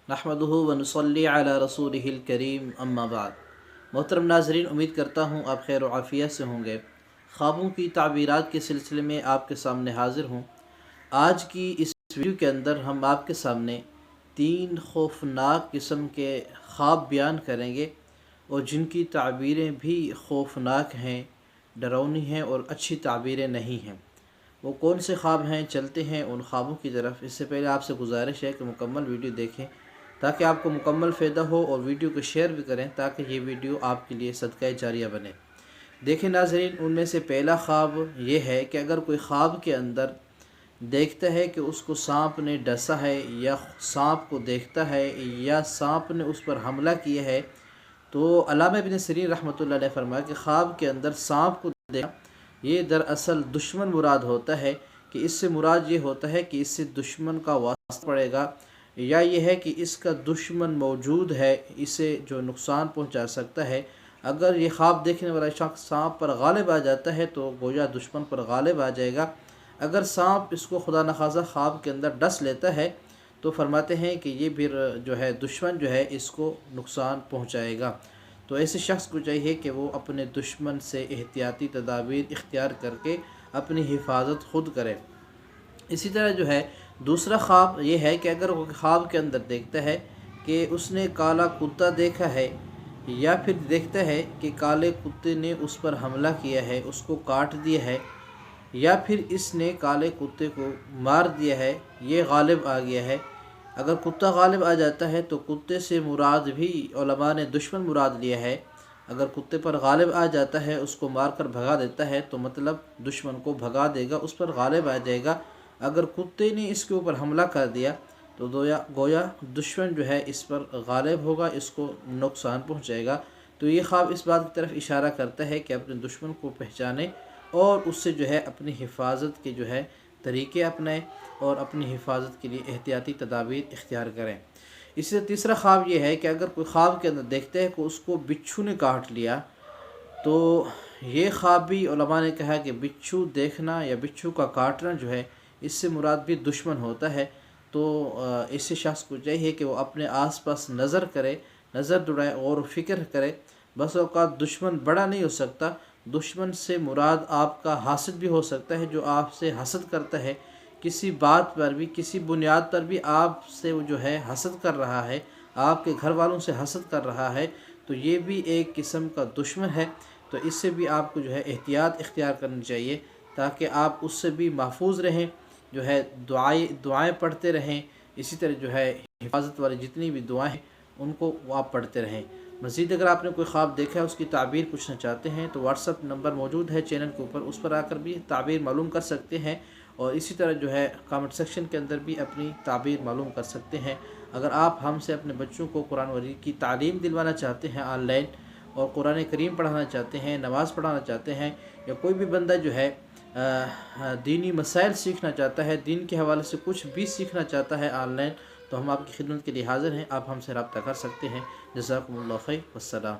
नहमदुहु व नुसल्ली अला रसूलिहिल करीम अम्मा बाद। मोहतरम नाज़रीन, उम्मीद करता हूँ आप खैर व आफ़ियत से होंगे। ख्वाबों की ताबीरात के सिलसिले में आपके सामने हाज़िर हूँ। आज की इस वीडियो के अंदर हम आपके सामने 3 खौफनाक किस्म के ख्वाब बयान करेंगे और जिनकी ताबीरें भी खौफनाक हैं, डरावनी हैं और अच्छी ताबीरें नहीं हैं। वो कौन से ख्वाब हैं, चलते हैं उन ख्वाबों की तरफ। इससे पहले आपसे गुजारिश है कि मुकम्मल वीडियो देखें ताकि आपको मुकम्मल फ़ायदा हो, और वीडियो को शेयर भी करें ताकि ये वीडियो आपके लिए सदका जारिया बने। देखें नाज़रीन, उनमें से पहला ख्वाब ये है कि अगर कोई ख्वाब के अंदर देखता है कि उसको सांप ने डसा है, या सांप को देखता है, या सांप ने उस पर हमला किया है, तो अल्लामा इब्न सीरीन रहमतुल्लाह अलैह फरमाया कि ख्वाब के अंदर सांप को देखना ये दरअसल दुश्मन मुराद होता है। कि इससे मुराद ये होता है कि इससे दुश्मन का वास्ता पड़ेगा, या ये है कि इसका दुश्मन मौजूद है, इसे जो नुकसान पहुंचा सकता है। अगर ये ख्वाब देखने वाला शख्स सांप पर गालिब आ जाता है तो गोया दुश्मन पर गालिब आ जाएगा। अगर सांप इसको खुदा न खासा ख्वाब के अंदर डस लेता है तो फरमाते हैं कि ये फिर जो है दुश्मन जो है इसको नुकसान पहुंचाएगा। तो ऐसे शख्स को चाहिए कि वो अपने दुश्मन से एहतियाती तदाबीर इख्तियार करके अपनी हिफाजत ख़ुद करे। इसी तरह जो है दूसरा ख्वाब ये है कि अगर वो ख्वाब के अंदर देखता है कि उसने काला कुत्ता देखा है, या फिर देखता है कि काले कुत्ते ने उस पर हमला किया है, उसको काट दिया है, या फिर इसने काले कुत्ते को मार दिया है, ये गालिब आ गया है। अगर कुत्ता गालिब आ जाता है तो कुत्ते से मुराद भी उलमा ने दुश्मन मुराद लिया है। अगर कुत्ते पर गालिब आ जाता है, उसको मार कर भगा देता है, तो मतलब दुश्मन को भगा देगा, उस पर गालिब आ जाएगा। अगर कुत्ते ने इसके ऊपर हमला कर दिया तो गोया दुश्मन जो है इस पर गालिब होगा, इसको नुकसान पहुंचाएगा। तो ये ख्वाब इस बात की तरफ इशारा करता है कि अपने दुश्मन को पहचाने और उससे जो है अपनी हिफाजत के जो है तरीक़े अपनाएं और अपनी हिफाजत के लिए एहतियाती तदाबीर इख्तियार करें। इसी तरह तीसरा ख्वाब ये है कि अगर कोई ख्वाब के अंदर देखते हैं कि उसको बिच्छू ने काट लिया, तो ये ख्वाब भी उलमा ने कहा कि बिच्छू देखना या बिच्छू का काटना जो है इससे मुराद भी दुश्मन होता है। तो इससे शख्स को चाहिए कि वो अपने आसपास नज़र करे, नज़र दौड़ाए और फ़िक्र करे। बस औक़ात दुश्मन बड़ा नहीं हो सकता, दुश्मन से मुराद आपका हासिद भी हो सकता है, जो आपसे हसद करता है, किसी बात पर भी, किसी बुनियाद पर भी आपसे वो जो है हसद कर रहा है, आपके घर वालों से हसद कर रहा है, तो ये भी एक किस्म का दुश्मन है। तो इससे भी आपको जो है एहतियात इख्तियार करनी चाहिए ताकि आप उससे भी महफूज रहें, जो है दुआएं पढ़ते रहें। इसी तरह जो है हिफाजत वाली जितनी भी दुआएं हैं उनको आप पढ़ते रहें। मज़ीद अगर आपने कोई ख्वाब देखा है, उसकी ताबीर पूछना चाहते हैं, तो व्हाट्सअप नंबर मौजूद है चैनल के ऊपर, उस पर आकर भी ताबीर मालूम कर सकते हैं। और इसी तरह जो है कमेंट सेक्शन के अंदर भी अपनी ताबीर मालूम कर सकते हैं। अगर आप हमसे अपने बच्चों को कुरान वरीद की तालीम दिलवाना चाहते हैं ऑनलाइन, और कुरान करीम पढ़ाना चाहते हैं, नमाज़ पढ़ाना चाहते हैं, या कोई भी बंदा जो है दीनी मसाइल सीखना चाहता है, दीन के हवाले से कुछ भी सीखना चाहता है ऑनलाइन, तो हम आपकी खिदमत के लिए हाज़िर हैं। आप हमसे रब्ता कर सकते हैं। जज़ाकुमुल्लाह खैर, वस्सलाम।